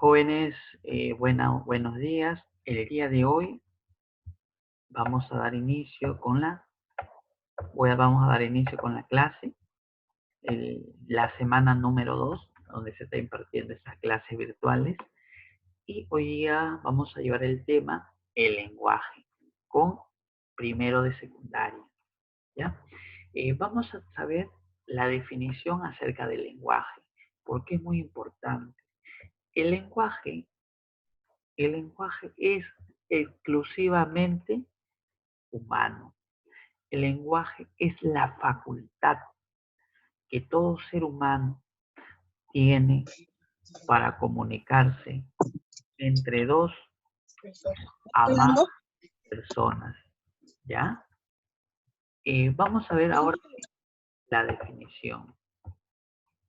Jóvenes, buenos días. El día de hoy vamos a dar inicio con la clase, la semana número 2, donde se está impartiendo estas clases virtuales. Y hoy día vamos a llevar el tema, el lenguaje, con primero de secundaria, ¿ya? Vamos a saber la definición acerca del lenguaje, porque es muy importante. El lenguaje es exclusivamente humano. El lenguaje es la facultad que todo ser humano tiene para comunicarse entre dos a más personas, ¿ya? Vamos a ver ahora la definición.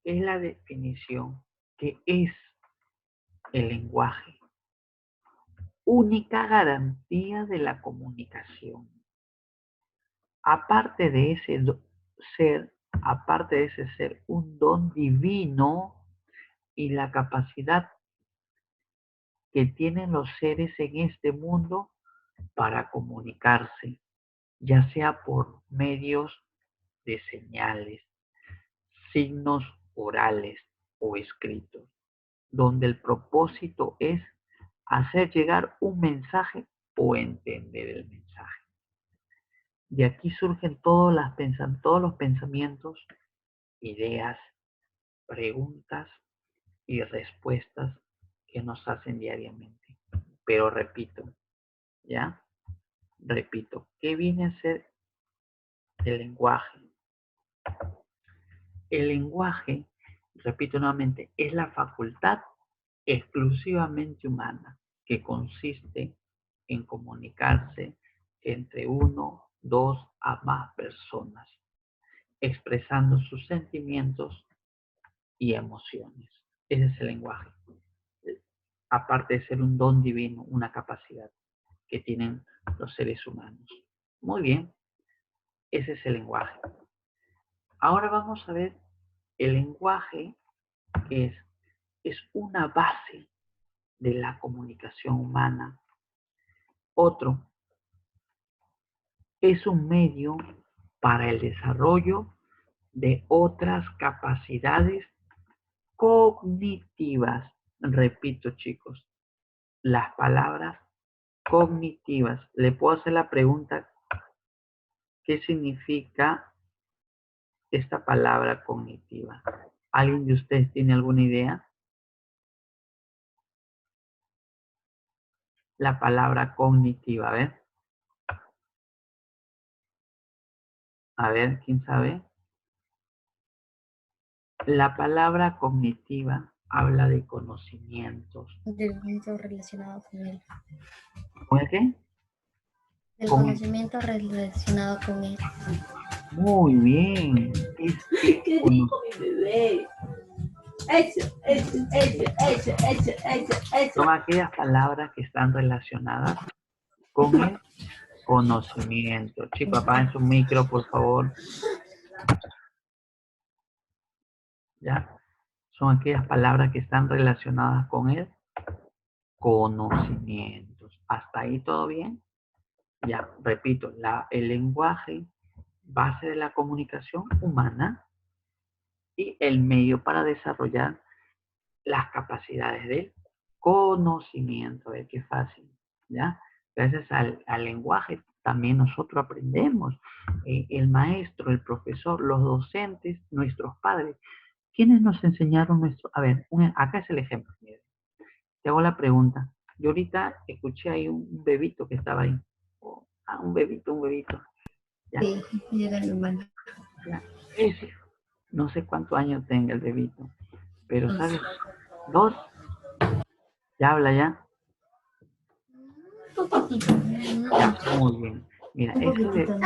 Es la definición que es el lenguaje. Única garantía de la comunicación. Aparte de ese ser, un don divino y la capacidad que tienen los seres en este mundo para comunicarse, ya sea por medios de señales, signos orales o escritos, donde el propósito es hacer llegar un mensaje o entender el mensaje. De aquí surgen todos los pensamientos, ideas, preguntas y respuestas que nos hacen diariamente. Pero repito, ¿ya? Repito, ¿qué viene a ser el lenguaje? El lenguaje, repito nuevamente, es la facultad exclusivamente humana que consiste en comunicarse entre uno, dos a más personas, expresando sus sentimientos y emociones. Ese es el lenguaje. Aparte de ser un don divino, una capacidad que tienen los seres humanos. Muy bien, ese es el lenguaje. Ahora vamos a ver el lenguaje que es una base de la comunicación humana. Otro, es un medio para el desarrollo de otras capacidades cognitivas. Repito, chicos, las palabras cognitivas. Le puedo hacer la pregunta, ¿qué significa esta palabra cognitiva? ¿Alguien de ustedes tiene alguna idea? La palabra cognitiva, a ver, ¿quién sabe? La palabra cognitiva habla de conocimientos. Del conocimiento relacionado con él. ¿Con el qué? Del conocimiento relacionado con él. Muy bien. ¿Qué dijo mi bebé? Eso. Son aquellas palabras que están relacionadas con el conocimiento. Chicos, apaguen su micro, por favor. ¿Ya? Son aquellas palabras que están relacionadas con el conocimiento. ¿Hasta ahí todo bien? Ya, repito, el lenguaje, base de la comunicación humana y el medio para desarrollar las capacidades del conocimiento. A ver qué fácil, ¿ya? Gracias al lenguaje también nosotros aprendemos. El maestro, el profesor, los docentes, nuestros padres. ¿Quiénes nos enseñaron nuestro? A ver, acá es el ejemplo. Miren. Te hago la pregunta. Yo ahorita escuché ahí un bebito que estaba ahí. Un bebito. ¿Ya? Sí, llega mi hermano. ¿Ya? Ese, no sé cuántos años tenga el bebito, pero ¿sabes? 2, ya habla ya. Un poquitito. Ya, muy bien. Mira, Un poquitito.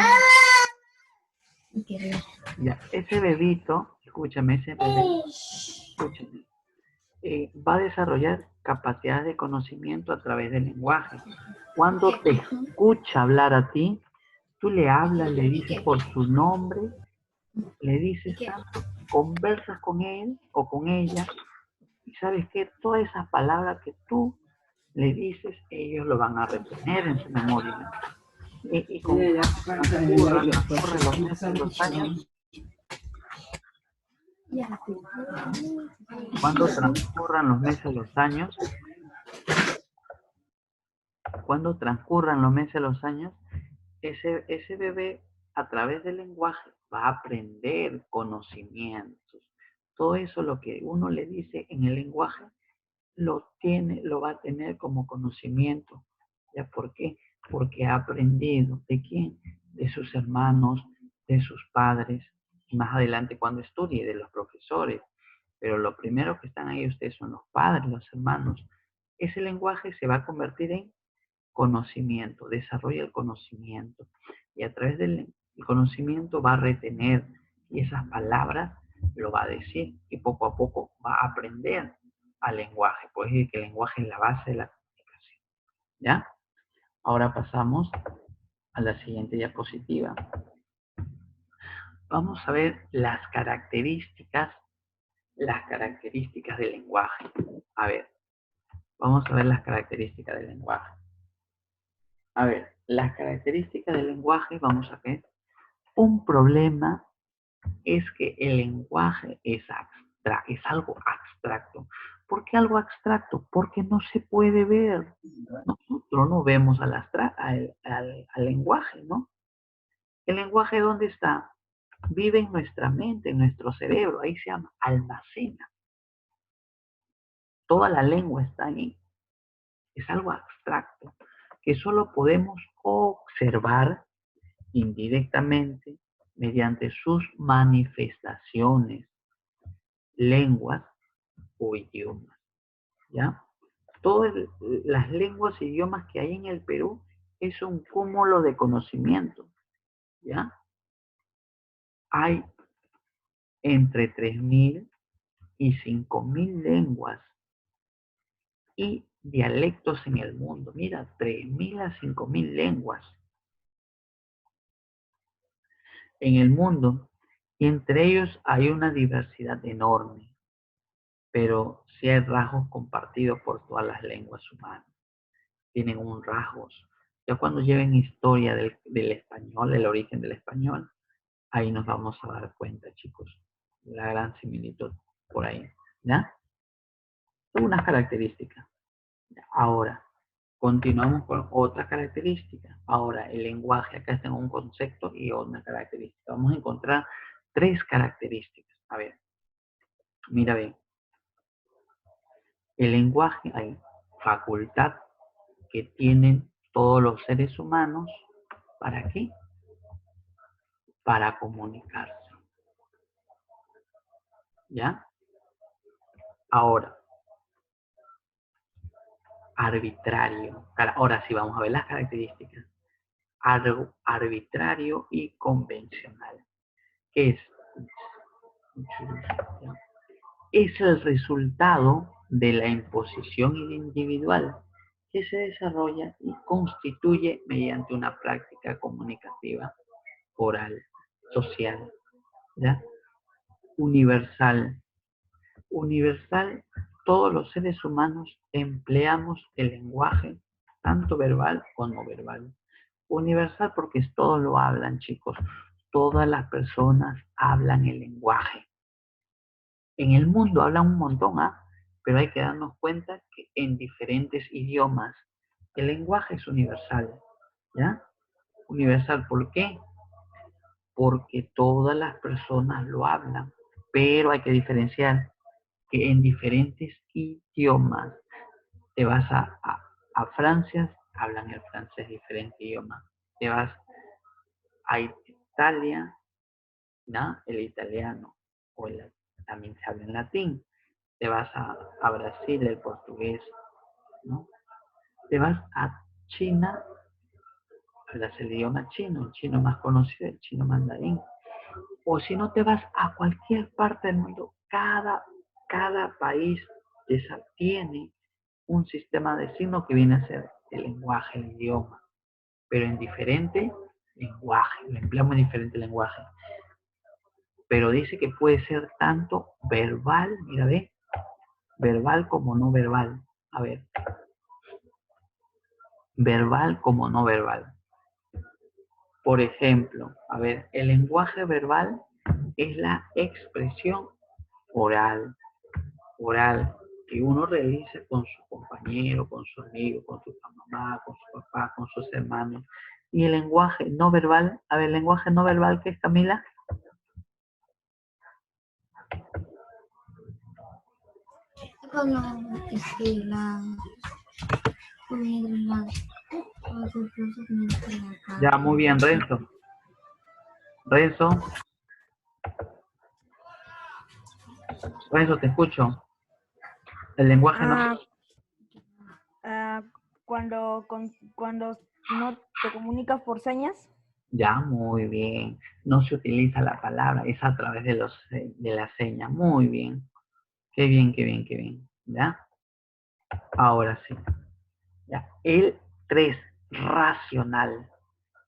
ese bebito, escúchame, escúchame, va a desarrollar capacidades de conocimiento a través del lenguaje. Cuando te escucha hablar a ti, tú le hablas, le dices por su nombre, le dices tanto, conversas con él o con ella Y sabes que todas esas palabras que tú le dices, ellos lo van a retener en su memoria. Y con transcurren los meses, los años, cuando transcurran los meses, los años, ese bebé a través del lenguaje va a aprender conocimientos. Todo eso lo que uno le dice en el lenguaje lo va a tener como conocimiento. ¿Ya por qué? Porque ha aprendido. ¿De quién? De sus hermanos, de sus padres, y más adelante cuando estudie, de los profesores. Pero lo primero que están ahí ustedes son los padres, los hermanos. Ese lenguaje se va a convertir en conocimiento, desarrolla el conocimiento. Y a través del conocimiento va a retener, y esas palabras lo va a decir, y poco a poco va a aprender al lenguaje. Puedes decir que el lenguaje es la base de la comunicación. ¿Ya? Ahora pasamos a la siguiente diapositiva. Vamos a ver las características del lenguaje. A ver, vamos a ver las características del lenguaje. A ver, las características del lenguaje, vamos a ver. Un problema es que el lenguaje es algo abstracto. ¿Por qué algo abstracto? Porque no se puede ver. Nosotros no vemos al lenguaje, ¿no? ¿El lenguaje dónde está? Vive en nuestra mente, en nuestro cerebro. Ahí se llama almacena. Toda la lengua está ahí. Es algo abstracto que solo podemos observar indirectamente mediante sus manifestaciones, lenguas o idiomas. ¿Ya? Todas las lenguas e idiomas que hay en el Perú es un cúmulo de conocimiento. ¿Ya? Hay entre 3.000 y 5.000 lenguas y dialectos en el mundo. Mira, 3.000 a 5.000 lenguas en el mundo, y entre ellos hay una diversidad enorme, pero sí hay rasgos compartidos por todas las lenguas humanas. Tienen un rasgos. Ya cuando lleven historia del español, el origen del español, ahí nos vamos a dar cuenta, chicos, la gran similitud por ahí. ¿Ya? Son unas características. Ahora, continuamos con otra característica. Ahora, el lenguaje, acá tengo un concepto y una característica. Vamos a encontrar 3 características. A ver, mira bien. El lenguaje, hay facultad que tienen todos los seres humanos. ¿Para qué? Para comunicarse. ¿Ya? Ahora, arbitrario. Ahora sí, vamos a ver las características. Arbitrario y convencional. ¿Qué es? Es el resultado de la imposición individual que se desarrolla y constituye mediante una práctica comunicativa, oral, social, ¿ya? Universal. Universal, todos los seres humanos empleamos el lenguaje, tanto verbal como no verbal. Universal porque todos lo hablan, chicos. Todas las personas hablan el lenguaje. En el mundo hablan un montón, ¿ah? Pero hay que darnos cuenta que en diferentes idiomas el lenguaje es universal, ¿ya? Universal, ¿por qué? Porque todas las personas lo hablan, pero hay que diferenciar que en diferentes idiomas. Te vas a Francia, hablan el francés diferente idioma. Te vas a Italia, ¿no? El italiano, también se habla en latín. Te vas a Brasil, el portugués, ¿no? Te vas a China, hablas el idioma chino, el chino más conocido, el chino mandarín. O si no, te vas a cualquier parte del mundo, cada país tiene un sistema de signos que viene a ser el lenguaje, el idioma, pero en diferente lenguaje, lo empleamos en diferente lenguaje. Pero dice que puede ser tanto verbal, mira, ve, verbal como no verbal. A ver, verbal como no verbal. Por ejemplo, a ver, el lenguaje verbal es la expresión oral, que uno realiza con su compañero, con su amigo, con su mamá, con su papá, con sus hermanos. Y el lenguaje no verbal, a ver, el lenguaje no verbal, ¿qué es, Camila? Cuando Ya, muy bien, Renzo. Renzo, te escucho. El lenguaje no... Cuando no te comunicas por señas. Ya, muy bien. No se utiliza la palabra, es a través de la seña. Muy bien. Qué bien, qué bien, qué bien. ¿Ya? Ahora sí. Ya. El 3, racional.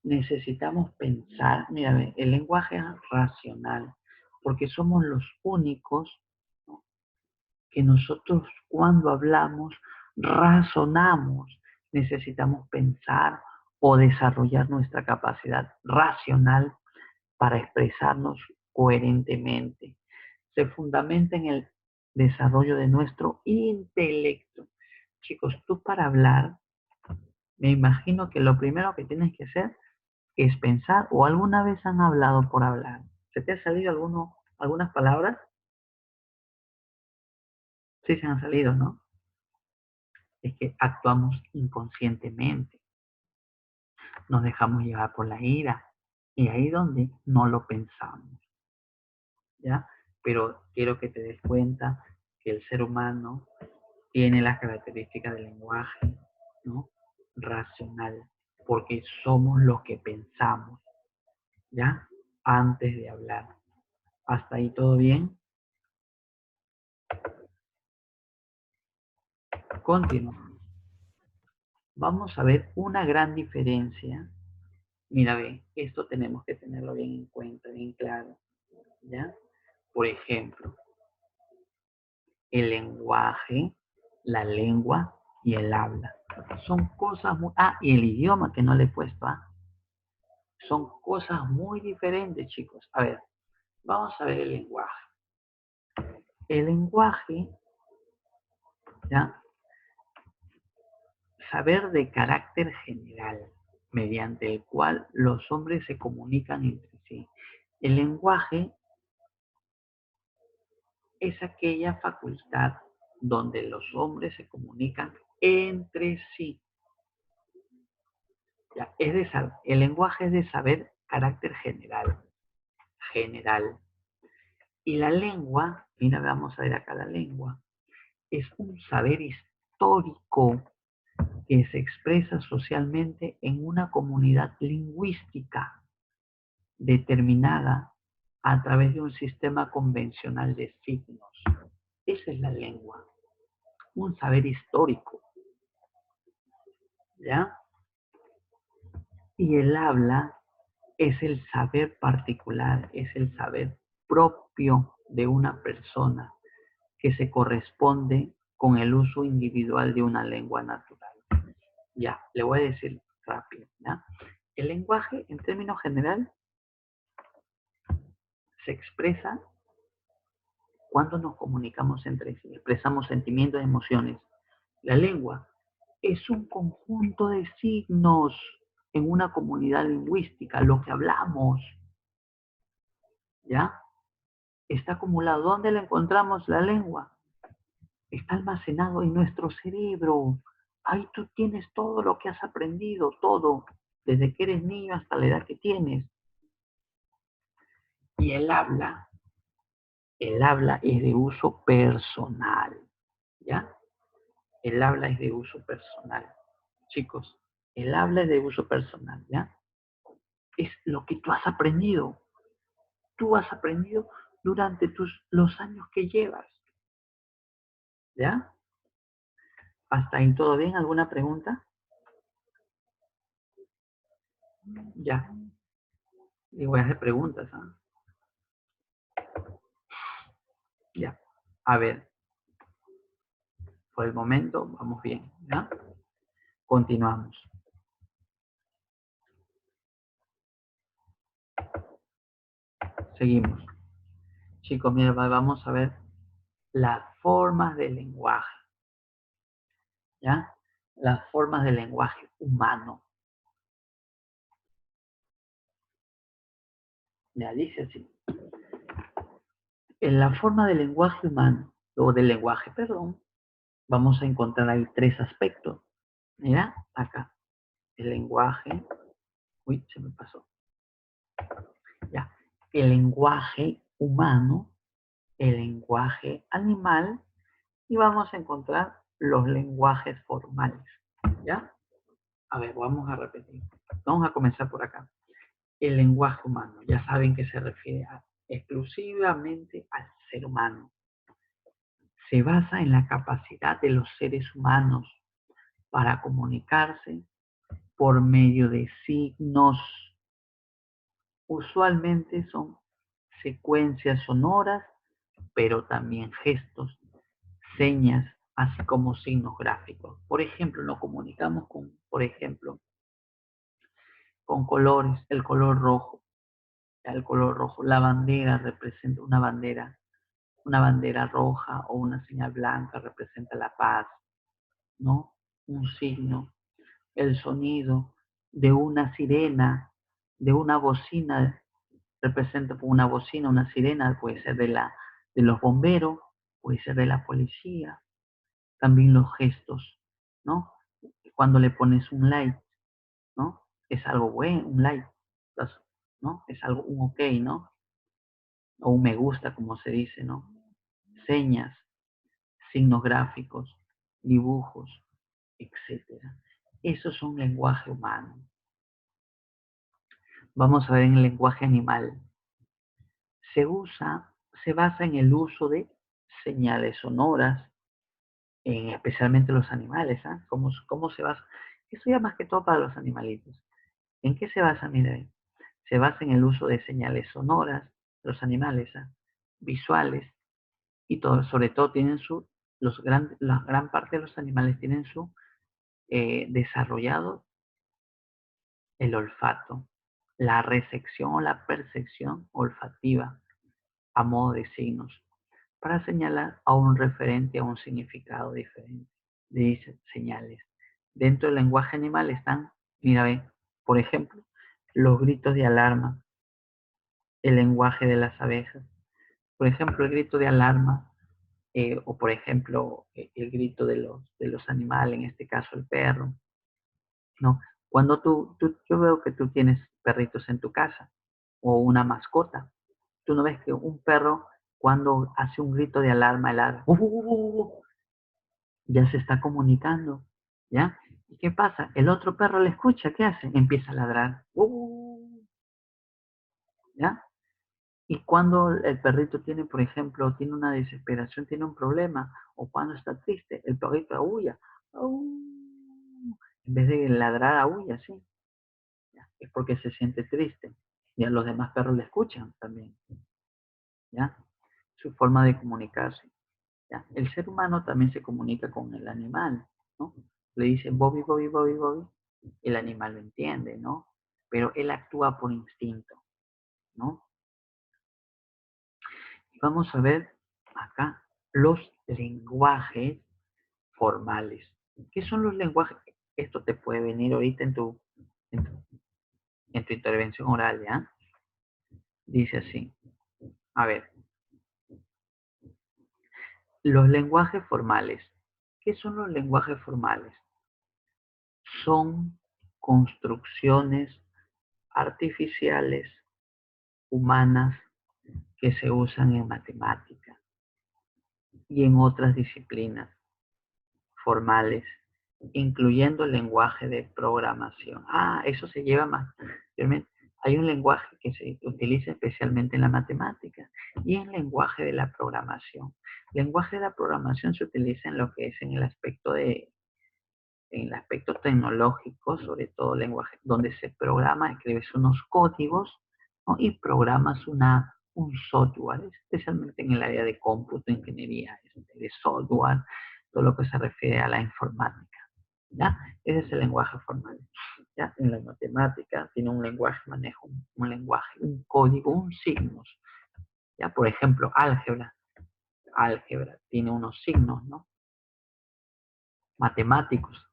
Necesitamos pensar, mira, el lenguaje es racional, porque somos los únicos, ¿no?, que nosotros cuando hablamos razonamos. Necesitamos pensar o desarrollar nuestra capacidad racional para expresarnos coherentemente. Se fundamenta en el desarrollo de nuestro intelecto. Chicos, tú para hablar, me imagino que lo primero que tienes que hacer es pensar, o alguna vez han hablado por hablar. ¿Se te ha salido algunas palabras? Sí, se han salido, ¿no? Es que actuamos inconscientemente, nos dejamos llevar por la ira, y ahí donde no lo pensamos, ¿ya? Pero quiero que te des cuenta que el ser humano tiene las características del lenguaje, ¿no?, racional, porque somos los que pensamos, ¿ya? Antes de hablar. ¿Hasta ahí todo bien? Continuamos. Vamos a ver una gran diferencia. Mira, ve, esto tenemos que tenerlo bien en cuenta, bien claro, ¿ya? Por ejemplo, el lenguaje, la lengua y el habla. Son cosas muy... Ah, y el idioma que no le he puesto, ¿ah? Son cosas muy diferentes, chicos. A ver, vamos a ver el lenguaje. El lenguaje, ¿ya? Saber de carácter general, mediante el cual los hombres se comunican entre sí. El lenguaje es aquella facultad donde los hombres se comunican entre sí. ¿Ya? El lenguaje es de saber carácter general. Y la lengua, mira, vamos a ver acá la lengua, es un saber histórico que se expresa socialmente en una comunidad lingüística determinada a través de un sistema convencional de signos. Esa es la lengua, un saber histórico, ¿ya? Y el habla es el saber particular, es el saber propio de una persona que se corresponde con el uso individual de una lengua natural. Ya, le voy a decir rápido, ¿ya? El lenguaje, en términos generales, se expresa cuando nos comunicamos entre sí, expresamos sentimientos y emociones. La lengua es un conjunto de signos en una comunidad lingüística, lo que hablamos, ¿ya? Está acumulado. ¿Dónde la encontramos la lengua? Está almacenado en nuestro cerebro. Ahí tú tienes todo lo que has aprendido, todo, desde que eres niño hasta la edad que tienes. Y el habla es de uso personal, ¿ya? El habla es de uso personal. Chicos, el habla es de uso personal, ¿ya? Es lo que tú has aprendido. Tú has aprendido durante los años que llevas, ¿ya? ¿Hasta ahí todo bien? ¿Alguna pregunta? Ya. Y voy a hacer preguntas, ¿ah? Ya. A ver. Por el momento vamos bien, ¿ya? Continuamos. Seguimos. Chicos, mira, vamos a ver las formas del lenguaje, ¿ya? Las formas del lenguaje humano. Ya dice así. En la forma del lenguaje humano, o del lenguaje, perdón, vamos a encontrar ahí tres aspectos. Mira, acá, el lenguaje, uy, se me pasó. Ya, el lenguaje humano, el lenguaje animal, y vamos a encontrar los lenguajes formales, ¿ya? A ver, vamos a repetir. Vamos a comenzar por acá. El lenguaje humano, ya saben que se refiere exclusivamente al ser humano. Se basa en la capacidad de los seres humanos para comunicarse por medio de signos. Usualmente son secuencias sonoras, pero también gestos, señas, así como signos gráficos. Por ejemplo, nos comunicamos con, por ejemplo, con colores, el color rojo. El color rojo, la bandera representa una bandera roja o una señal blanca representa la paz, ¿no? Un signo, el sonido de una sirena, de una bocina, representa una bocina, una sirena, puede ser de los bomberos, puede ser de la policía, también los gestos, ¿no? Cuando le pones un like, ¿no? Es algo bueno, un like, ¿no? Es algo, un ok, ¿no? O un me gusta, como se dice, ¿no? Señas, signos gráficos, dibujos, etcétera. Esos son lenguaje humano. Vamos a ver en el lenguaje animal. Se basa en el uso de señales sonoras, especialmente los animales. ¿Ah? ¿Cómo se basa? Esto ya más que todo para los animalitos. ¿En qué se basa? Miren, se basa en el uso de señales sonoras, los animales, ¿ah? Visuales, y todo, sobre todo tienen la gran parte de los animales tienen su desarrollado el olfato, la recepción o la percepción olfativa a modo de signos, para señalar a un referente a un significado diferente de señales. Dentro del lenguaje animal están, mira, ve, por ejemplo, los gritos de alarma, el lenguaje de las abejas. Por ejemplo, el grito de alarma, o por ejemplo, el grito de los animales, en este caso el perro, ¿no? Cuando yo veo que tú tienes perritos en tu casa o una mascota, tú no ves que un perro cuando hace un grito de alarma, ladra, ya se está comunicando, ¿ya? ¿Y qué pasa? El otro perro le escucha, ¿qué hace? Empieza a ladrar, ¿ya? Y cuando el perrito tiene, por ejemplo, tiene una desesperación, tiene un problema, o cuando está triste, el perrito aúlla, en vez de ladrar, aúlla, sí. ¿Ya? Es porque se siente triste. Y a los demás perros le escuchan también, ¿ya? Su forma de comunicarse. ¿Ya? El ser humano también se comunica con el animal, ¿no? Le dice Bobby, Bobby, Bobby, Bobby. El animal lo entiende, ¿no? Pero él actúa por instinto, ¿no? Y vamos a ver acá los lenguajes formales. ¿Qué son los lenguajes? Esto te puede venir ahorita en tu, en tu intervención oral, ¿ya? Dice así. A ver, los lenguajes formales. ¿Qué son los lenguajes formales? Son construcciones artificiales humanas que se usan en matemática y en otras disciplinas formales, incluyendo el lenguaje de programación. Ah, eso se lleva más. Hay un lenguaje que se utiliza especialmente en la matemática y en el lenguaje de la programación. El lenguaje de la programación se utiliza en lo que es en el aspecto tecnológico, sobre todo lenguaje, donde se programa, escribes unos códigos, ¿no? Y programas un software, especialmente en el área de cómputo, ingeniería, de software, todo lo que se refiere a la informática, ¿ya? Ese es el lenguaje formal, ¿ya? En la matemática tiene un lenguaje, maneja un lenguaje, un código, un signos, ¿ya? Por ejemplo, álgebra tiene unos signos, ¿no? Matemáticos,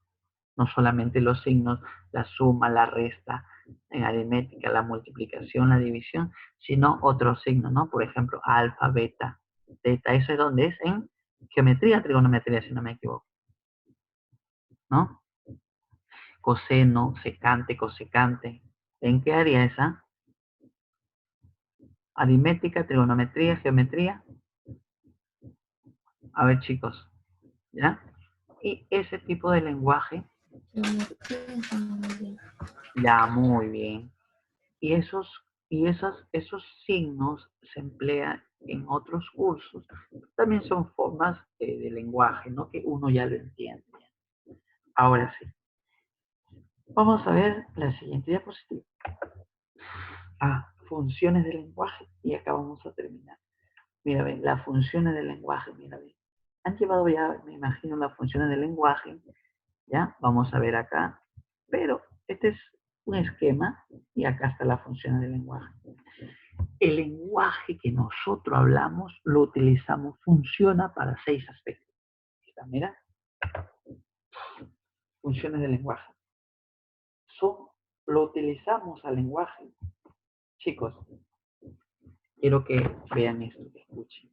no solamente los signos, la suma, la resta, en aritmética, la multiplicación, la división, sino otros signos, ¿no? Por ejemplo, alfa, beta, teta, ¿eso es donde es? En geometría, trigonometría, si no me equivoco, ¿no? Coseno, secante, cosecante. ¿En qué área esa? Aritmética, trigonometría, geometría. A ver, chicos, ¿ya? Y ese tipo de lenguaje, ya, muy bien. Y esos signos se emplean en otros cursos. También son formas de lenguaje, ¿no? Que uno ya lo entiende. Ahora sí. Vamos a ver la siguiente diapositiva. Funciones del lenguaje. Y acá vamos a terminar. Mira, ven, las funciones del lenguaje, mira, ven. Han llevado ya, me imagino, las funciones del lenguaje. ¿Ya? Vamos a ver acá. Pero este es un esquema y acá está la función del lenguaje. El lenguaje que nosotros hablamos, lo utilizamos, funciona para 6 aspectos. Mira, funciones del lenguaje. Lo utilizamos al lenguaje. Chicos, quiero que vean esto, que escuchen.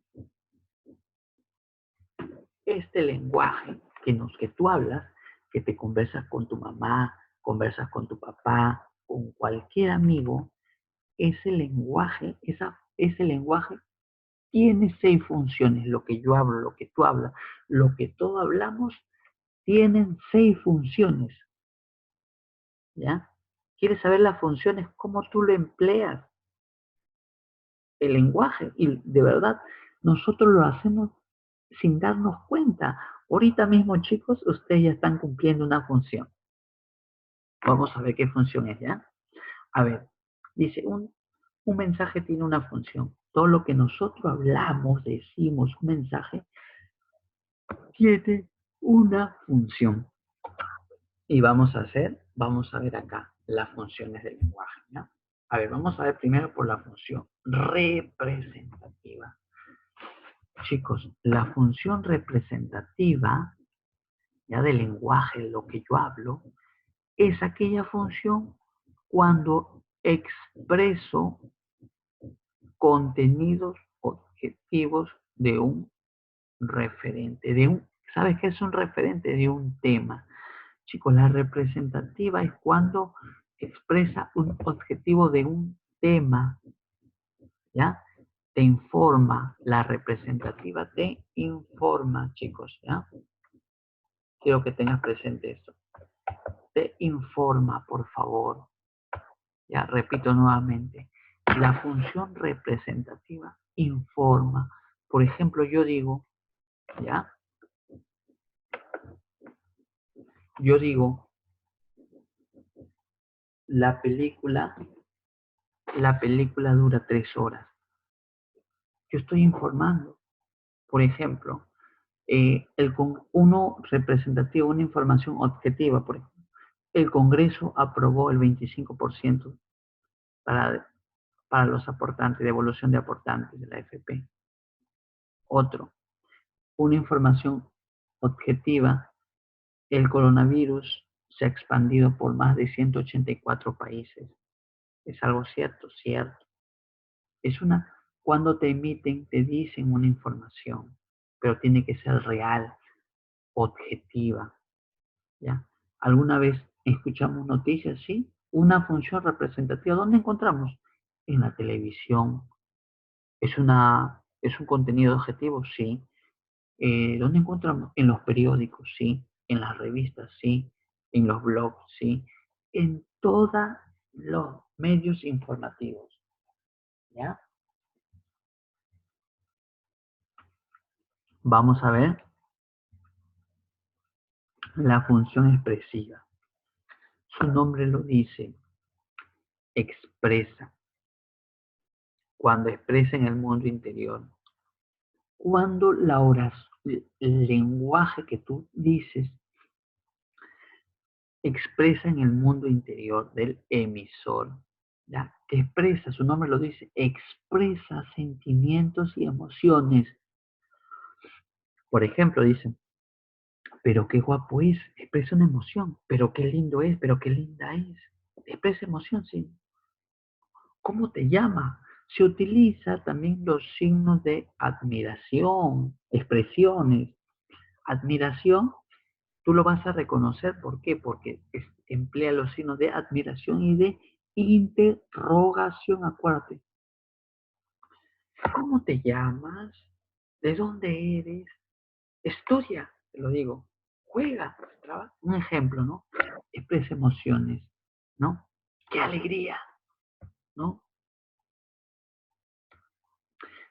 Este lenguaje que tú hablas, que te conversas con tu mamá, conversas con tu papá, con cualquier amigo, ese lenguaje tiene 6 funciones. Lo que yo hablo, lo que tú hablas, lo que todos hablamos, tienen 6 funciones. ¿Ya? ¿Quieres saber las funciones? ¿Cómo tú lo empleas? El lenguaje. Y de verdad, nosotros lo hacemos sin darnos cuenta. Ahorita mismo, chicos, ustedes ya están cumpliendo una función. Vamos a ver qué función es, ¿ya? A ver, dice, un mensaje tiene una función. Todo lo que nosotros hablamos, decimos, un mensaje, tiene una función. Y vamos a ver acá las funciones del lenguaje, ¿ya? A ver, vamos a ver primero por la función representativa. Chicos, la función representativa, ya del lenguaje, lo que yo hablo, es aquella función cuando expreso contenidos objetivos de un referente, ¿sabes qué es un referente? De un tema. Chicos, la representativa es cuando expresa un objetivo de un tema, ¿ya? Te informa, la representativa te informa, chicos, ¿ya? Quiero que tengas presente eso. Te informa, por favor. Ya, repito nuevamente. La función representativa informa. Por ejemplo, yo digo, ¿ya? Yo digo, la película dura 3 horas. Yo estoy informando. Por ejemplo, uno representativo, una información objetiva, por ejemplo. El Congreso aprobó el 25% para los aportantes, devolución de aportantes de la AFP. Otro, una información objetiva, el coronavirus se ha expandido por más de 184 países. ¿Es algo cierto? Cierto. Cuando te emiten, te dicen una información, pero tiene que ser real, objetiva, ¿ya? ¿Alguna vez escuchamos noticias? Sí. Una función representativa, ¿dónde encontramos? En la televisión. ¿Es un contenido objetivo? Sí. ¿Dónde encontramos? En los periódicos, sí. En las revistas, sí. En los blogs, sí. En todos los medios informativos, ¿ya? Vamos a ver la función expresiva. Su nombre lo dice, expresa. Cuando expresa en el mundo interior. Cuando el lenguaje que tú dices expresa en el mundo interior del emisor. ¿Ya? Que expresa, su nombre lo dice, expresa sentimientos y emociones. Por ejemplo, dicen, pero qué guapo es, expresa una emoción, pero qué lindo es, pero qué linda es. Expresa emoción, sí. ¿Cómo te llama? Se utiliza también los signos de admiración, expresiones. Admiración, tú lo vas a reconocer, ¿por qué? Porque emplea los signos de admiración y de interrogación, acuérdate. ¿Cómo te llamas? ¿De dónde eres? Estudia, te lo digo. Juega, trabaja. Un ejemplo, ¿no? Expresa emociones, ¿no? ¡Qué alegría! ¿No?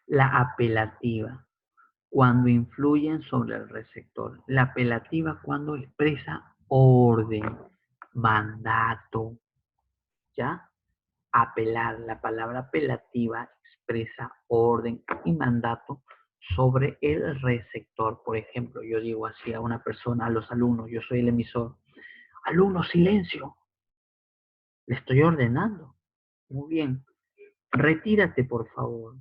La apelativa, cuando influyen sobre el receptor. La apelativa cuando expresa orden, mandato, ¿ya? Apelar, la palabra apelativa expresa orden y mandato sobre el receptor. Por ejemplo, yo digo así a una persona, a los alumnos, yo soy el emisor. Alumno, silencio, le estoy ordenando. Muy bien, retírate por favor.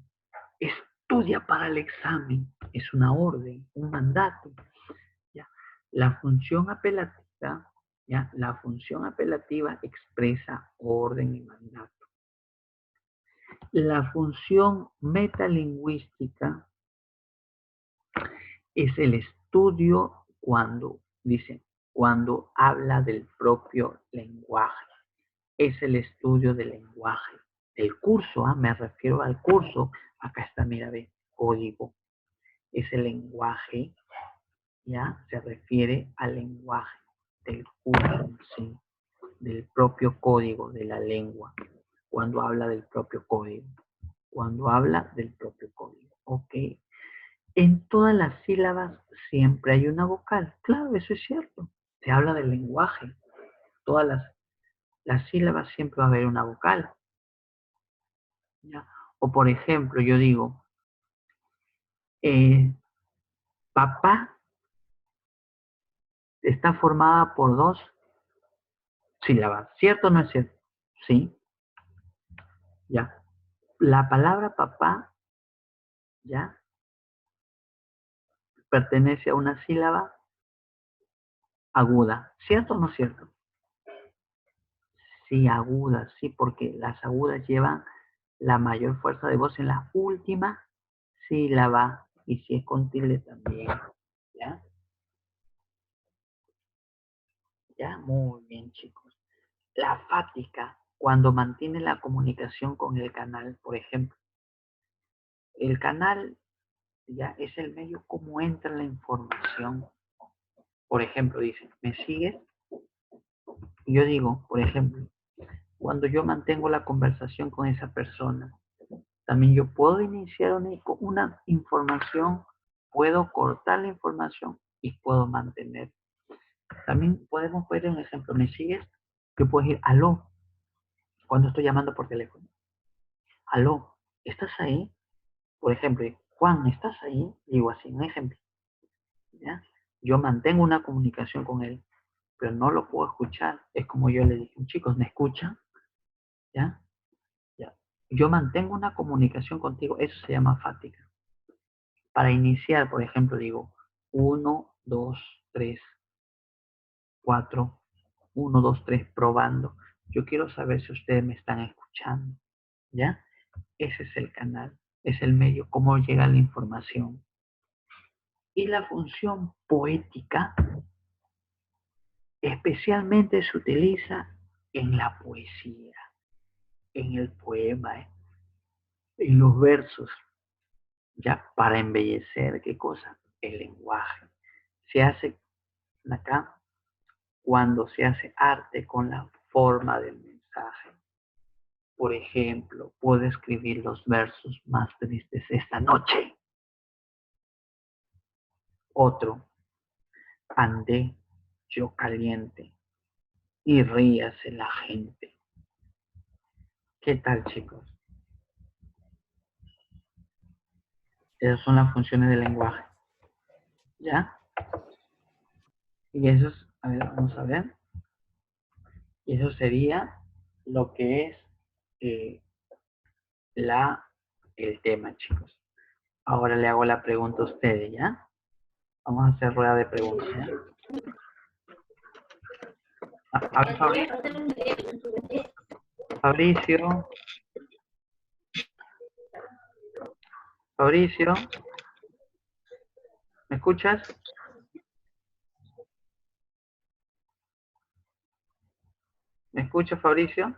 Estudia para el examen. Es una orden, un mandato. ¿Ya? La función apelativa, ¿ya? La función apelativa expresa orden y mandato. La función metalingüística es el estudio cuando habla del propio lenguaje. Es el estudio del lenguaje. El curso, me refiero al curso. Acá está, mira, ve, código. Es el lenguaje, ¿ya? Se refiere al lenguaje del curso, ¿sí? Del propio código de la lengua. Cuando habla del propio código. Cuando habla del propio código. Ok. En todas las sílabas siempre hay una vocal. Claro, eso es cierto. Se habla del lenguaje. Todas las sílabas siempre va a haber una vocal. ¿Ya? O por ejemplo, yo digo, papá está formada por dos sílabas. ¿Cierto o no es cierto? Sí. Ya. La palabra papá, ya, pertenece a una sílaba aguda. ¿Cierto o no es cierto? Sí, aguda, sí, porque las agudas llevan la mayor fuerza de voz en la última sílaba. Y si es con tilde también. ¿Ya? ¿Ya? Muy bien, chicos. La fática, cuando mantiene la comunicación con el canal, por ejemplo. El canal ya es el medio como entra la información. Por ejemplo, dice, ¿me sigues? Y yo digo, por ejemplo, cuando yo mantengo la conversación con esa persona, también yo puedo iniciar una información, puedo cortar la información y puedo mantener. También podemos ver un ejemplo, ¿me sigues? Yo puedo decir, aló, cuando estoy llamando por teléfono. Aló, ¿estás ahí? Por ejemplo, Juan, ¿estás ahí? Digo así, un ejemplo. ¿Ya? Yo mantengo una comunicación con él, pero no lo puedo escuchar. Es como yo le dije, chicos, ¿me escuchan? ¿Ya? ¿Ya? Yo mantengo una comunicación contigo, eso se llama fática. Para iniciar, por ejemplo, digo 1, 2, 3, 4, 1, 2, 3, probando. Yo quiero saber si ustedes me están escuchando. ¿Ya? Ese es el canal, es el medio, cómo llega la información. Y la función poética especialmente se utiliza en la poesía, en el poema, en los versos, ya para embellecer, ¿qué cosa? El lenguaje. Se hace acá cuando se hace arte con la forma del mensaje. Por ejemplo, puedo escribir los versos más tristes esta noche. Otro, andé yo caliente y ríase la gente. ¿Qué tal, chicos? Esas son las funciones del lenguaje. ¿Ya? Y eso es, a ver, vamos a ver. Y eso sería lo que es el tema, chicos. Ahora le hago la pregunta a ustedes, ¿ya? Vamos a hacer rueda de preguntas, ¿ya? A ver, Fabricio. Fabricio. ¿Me escuchas? ¿Me escuchas, Fabricio?